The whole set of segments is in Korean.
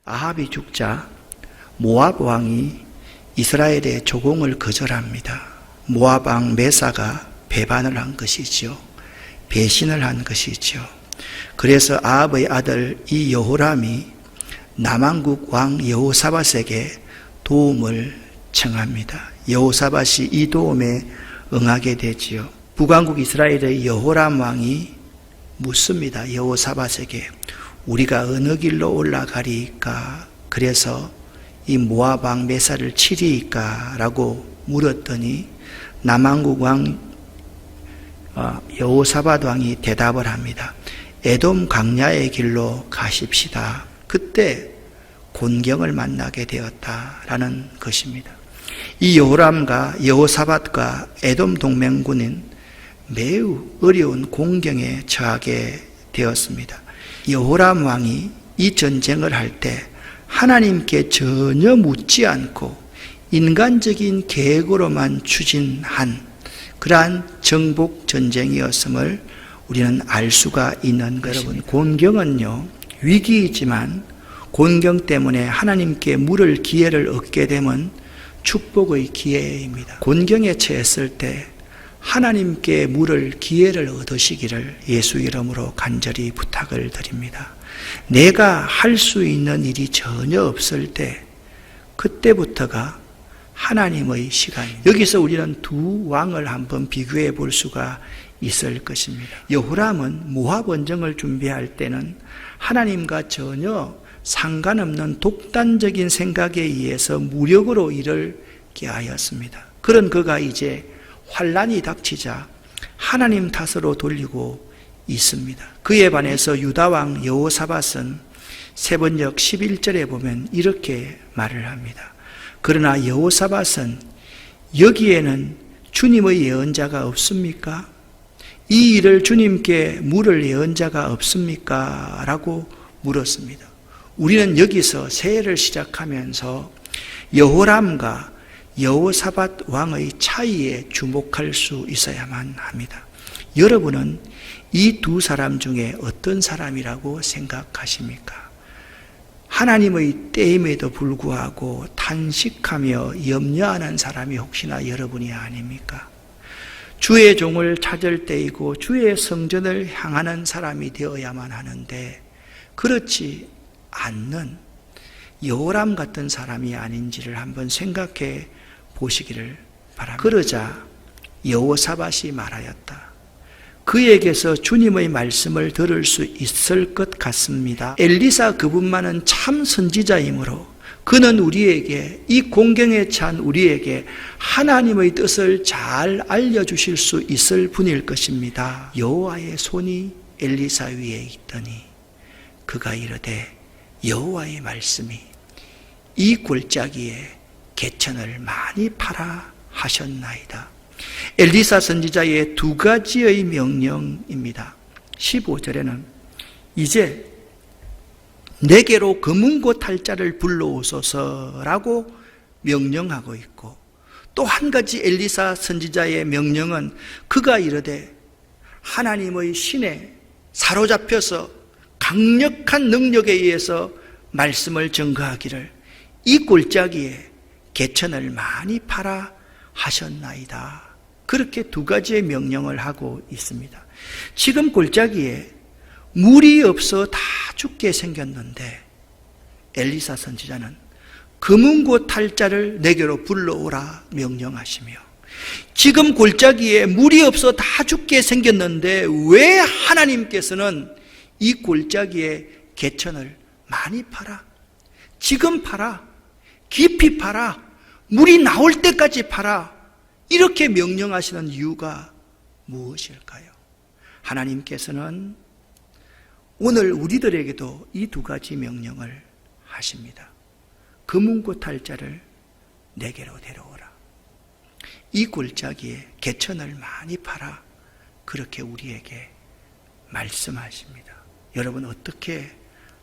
아합이 죽자 모압 왕이 이스라엘의 조공을 거절합니다. 모압 왕 메사가 배반을 한 것이죠. 배신을 한 것이죠. 그래서 아합의 아들 이 여호람이 남왕국 왕 여호사밧에게 도움을 청합니다. 여호사밧이 이 도움에 응하게 되지요. 북왕국 이스라엘의 여호람 왕이 묻습니다. 여호사밧에게 우리가 어느 길로 올라가리까? 그래서 이 모압 왕 메사를 치리까? 라고 물었더니 남왕국 왕 여호사밧 왕이 대답을 합니다. 에돔 광야의 길로 가십시다. 그때 곤경을 만나게 되었다라는 것입니다. 이 여호람과 여호사밧과 에돔 동맹군은 매우 어려운 공경에 처하게 되었습니다. 여호람 왕이 이 전쟁을 할 때 하나님께 전혀 묻지 않고 인간적인 계획으로만 추진한 그러한 정복 전쟁이었음을 우리는 알 수가 있는 것입니다. 여러분, 곤경은요, 위기이지만 곤경 때문에 하나님께 물을 기회를 얻게 되면 축복의 기회입니다. 곤경에 처했을 때 하나님께 물을 기회를 얻으시기를 예수 이름으로 간절히 부탁을 드립니다. 내가 할 수 있는 일이 전혀 없을 때 그때부터가 하나님의 시간입니다. 여기서 우리는 두 왕을 한번 비교해 볼 수가 있을 것입니다. 여호람은 모압 원정을 준비할 때는 하나님과 전혀 상관없는 독단적인 생각에 의해서 무력으로 일을 깨하였습니다. 그런 그가 이제 환란이 닥치자 하나님 탓으로 돌리고 있습니다. 그에 반해서 유다왕 여호사밧은 세번역 11절에 보면 이렇게 말을 합니다. 그러나 여호사밧은 여기에는 주님의 예언자가 없습니까? 이 일을 주님께 물을 예언자가 없습니까? 라고 물었습니다. 우리는 여기서 새해를 시작하면서 여호람과 여호사밧 왕의 차이에 주목할 수 있어야만 합니다. 여러분은 이 두 사람 중에 어떤 사람이라고 생각하십니까? 하나님의 때임에도 불구하고 탄식하며 염려하는 사람이 혹시나 여러분이 아닙니까? 주의 종을 찾을 때이고 주의 성전을 향하는 사람이 되어야만 하는데 그렇지 않는 여호람 같은 사람이 아닌지를 한번 생각해 보시기를 바랍니다. 그러자 여호사밧이 말하였다. 그에게서 주님의 말씀을 들을 수 있을 것 같습니다. 엘리사 그분만은 참 선지자이므로 그는 우리에게, 이 공경에 처한 우리에게 하나님의 뜻을 잘 알려주실 수 있을 분일 것입니다. 여호와의 손이 엘리사 위에 있더니 그가 이르되 여호와의 말씀이 이 골짜기에 개천을 많이 파라 하셨나이다. 엘리사 선지자의 두 가지의 명령입니다. 15절에는 이제 내게로 검은고 탈자를 불러오소서라고 명령하고 있고, 또 한 가지 엘리사 선지자의 명령은 그가 이르되 하나님의 신에 사로잡혀서 강력한 능력에 의해서 말씀을 증거하기를 이 골짜기에 개천을 많이 파라 하셨나이다. 그렇게 두 가지의 명령을 하고 있습니다. 지금 골짜기에 물이 없어 다 죽게 생겼는데 엘리사 선지자는 검은고 탈자를 내게로 불러오라 명령하시며, 지금 골짜기에 물이 없어 다 죽게 생겼는데 왜 하나님께서는 이 골짜기에 개천을 많이 파라, 지금 파라, 깊이 파라, 물이 나올 때까지 파라, 이렇게 명령하시는 이유가 무엇일까요? 하나님께서는 오늘 우리들에게도 이 두 가지 명령을 하십니다. 검은고 탈자를 내게로 데려오라, 이 골짜기에 개천을 많이 파라, 그렇게 우리에게 말씀하십니다. 여러분 어떻게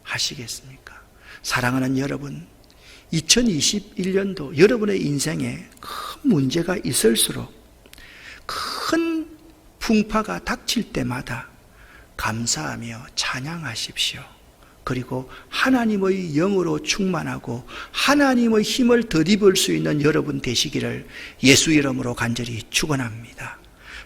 하시겠습니까? 사랑하는 여러분, 2021년도 여러분의 인생에 큰 문제가 있을수록, 큰 풍파가 닥칠 때마다 감사하며 찬양하십시오. 그리고 하나님의 영으로 충만하고 하나님의 힘을 덧입을 수 있는 여러분 되시기를 예수 이름으로 간절히 축원합니다.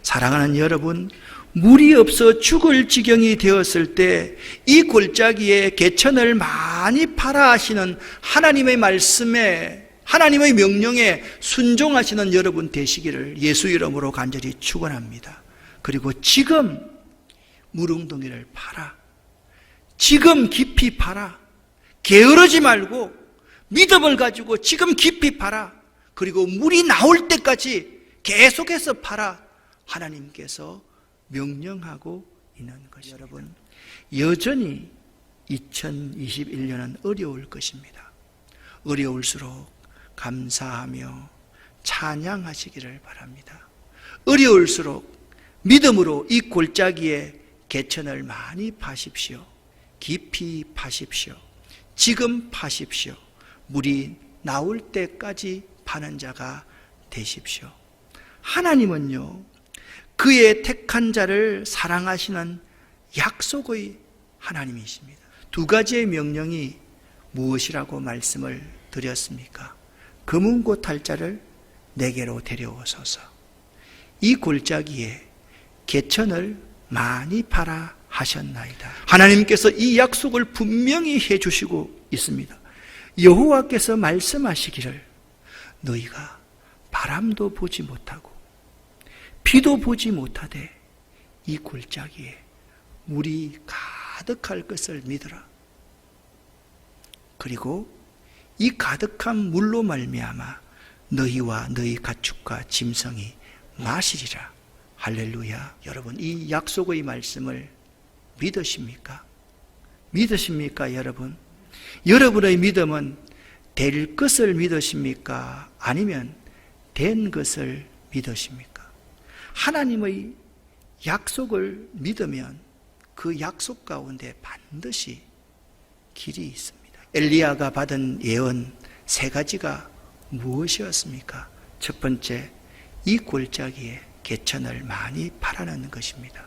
사랑하는 여러분, 물이 없어 죽을 지경이 되었을 때 이 골짜기에 개천을 많이 팔아 하시는 하나님의 말씀에, 하나님의 명령에 순종하시는 여러분 되시기를 예수 이름으로 간절히 축원합니다. 그리고 지금 물웅덩이를 팔아, 지금 깊이 팔아, 게으르지 말고 믿음을 가지고 지금 깊이 팔아, 그리고 물이 나올 때까지 계속해서 팔아 하나님께서 명령하고 있는 것입니다. 여러분, 여전히 2021년은 어려울 것입니다. 어려울수록 감사하며 찬양하시기를 바랍니다. 어려울수록 믿음으로 이 골짜기에 개천을 많이 파십시오. 깊이 파십시오. 지금 파십시오. 물이 나올 때까지 파는 자가 되십시오. 하나님은요, 그의 택한 자를 사랑하시는 약속의 하나님이십니다. 두 가지의 명령이 무엇이라고 말씀을 드렸습니까? 검은 고 탈 자를 내게로 데려오소서. 이 골짜기에 개천을 많이 팔아 하셨나이다. 하나님께서 이 약속을 분명히 해주시고 있습니다. 여호와께서 말씀하시기를 너희가 바람도 보지 못하고 비도 보지 못하되 이 골짜기에 물이 가득할 것을 믿으라. 그리고 이 가득한 물로 말미암아 너희와 너희 가축과 짐승이 마시리라. 할렐루야. 여러분, 이 약속의 말씀을 믿으십니까? 믿으십니까, 여러분? 여러분의 믿음은 될 것을 믿으십니까? 아니면 된 것을 믿으십니까? 하나님의 약속을 믿으면 그 약속 가운데 반드시 길이 있습니다. 엘리야가 받은 예언 3가지가 무엇이었습니까? 첫 번째, 이 골짜기에 개천을 많이 파라는 것입니다.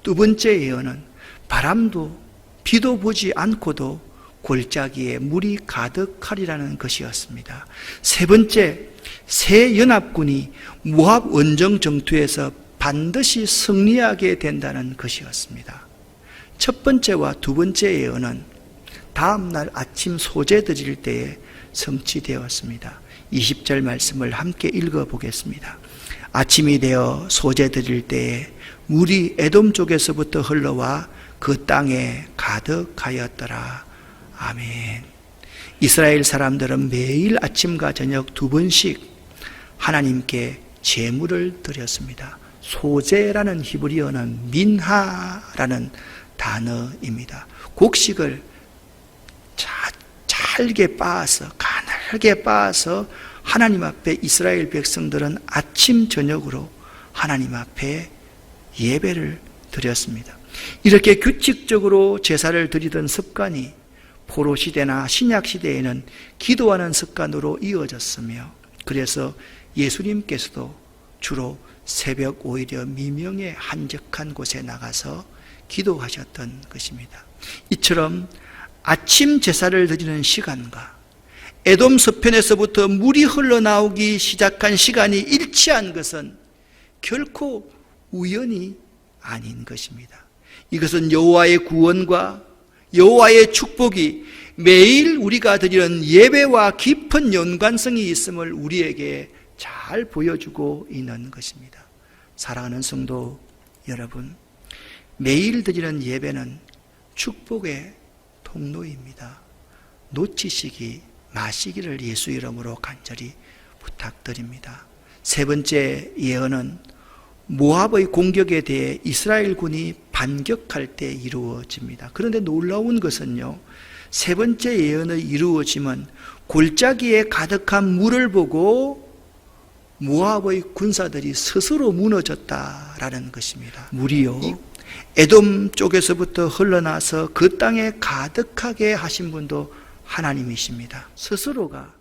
두 번째 예언은 바람도 비도 보지 않고도 골짜기에 물이 가득하리라는 것이었습니다. 세 번째, 새 연합군이 모압 원정 전투에서 반드시 승리하게 된다는 것이었습니다. 첫 번째와 두 번째 예언은 다음날 아침 소재 드릴 때에 성취되었습니다. 20절 말씀을 함께 읽어보겠습니다. 아침이 되어 소재 드릴 때에 물이 에돔 쪽에서부터 흘러와 그 땅에 가득하였더라. 아멘. 이스라엘 사람들은 매일 아침과 저녁 2번씩 하나님께 제물을 드렸습니다. 소재라는 히브리어는 민하라는 단어입니다. 곡식을 잘게 빻아서, 가늘게 빻아서 하나님 앞에 이스라엘 백성들은 아침 저녁으로 하나님 앞에 예배를 드렸습니다. 이렇게 규칙적으로 제사를 드리던 습관이 포로시대나 신약시대에는 기도하는 습관으로 이어졌으며, 그래서 예수님께서도 주로 새벽 오히려 미명의 한적한 곳에 나가서 기도하셨던 것입니다. 이처럼 아침 제사를 드리는 시간과 에돔 서편에서부터 물이 흘러나오기 시작한 시간이 일치한 것은 결코 우연이 아닌 것입니다. 이것은 여호와의 구원과 여호와의 축복이 매일 우리가 드리는 예배와 깊은 연관성이 있음을 우리에게 잘 보여주고 있는 것입니다. 사랑하는 성도 여러분, 매일 드리는 예배는 축복의 통로입니다. 놓치시기 마시기를 예수 이름으로 간절히 부탁드립니다. 세 번째 예언은 모압의 공격에 대해 이스라엘 군이 반격할 때 이루어집니다. 그런데 놀라운 것은요, 세 번째 예언의 이루어짐은 골짜기에 가득한 물을 보고 모압의 군사들이 스스로 무너졌다라는 것입니다. 물이요, 에돔 쪽에서부터 흘러나서 그 땅에 가득하게 하신 분도 하나님이십니다. 스스로가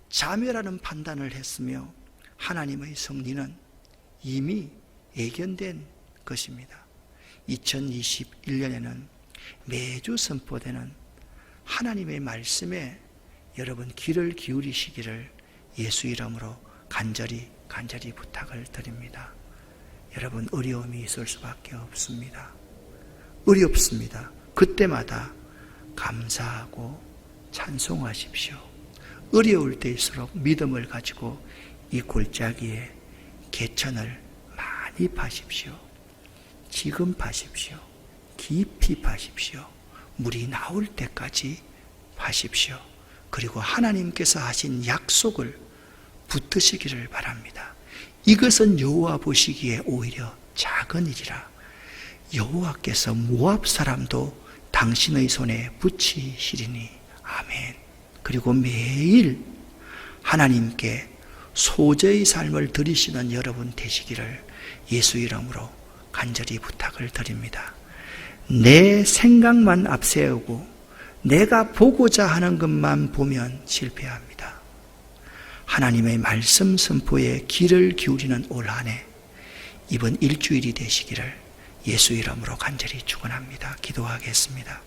자멸하는 판단을 했으며 하나님의 섭리는 이미 예견된 것입니다. 2021년에는 매주 선포되는 하나님의 말씀에 여러분 귀를 기울이시기를 예수 이름으로 간절히 부탁을 드립니다. 여러분 어려움이 있을 수밖에 없습니다. 어렵습니다. 그때마다 감사하고 찬송하십시오. 어려울 때일수록 믿음을 가지고 이 골짜기에 개천을 많이 파십시오. 지금 파십시오. 깊이 파십시오. 물이 나올 때까지 파십시오. 그리고 하나님께서 하신 약속을 붙드시기를 바랍니다. 이것은 여호와 보시기에 오히려 작은 일이라. 여호와께서 모압 사람도 당신의 손에 붙이시리니. 아멘. 그리고 매일 하나님께 소재의 삶을 드리시는 여러분 되시기를 예수 이름으로 간절히 부탁을 드립니다. 내 생각만 앞세우고 내가 보고자 하는 것만 보면 실패합니다. 하나님의 말씀 선포에 귀를 기울이는 올 한 해, 이번 일주일이 되시기를 예수 이름으로 간절히 축원합니다. 기도하겠습니다.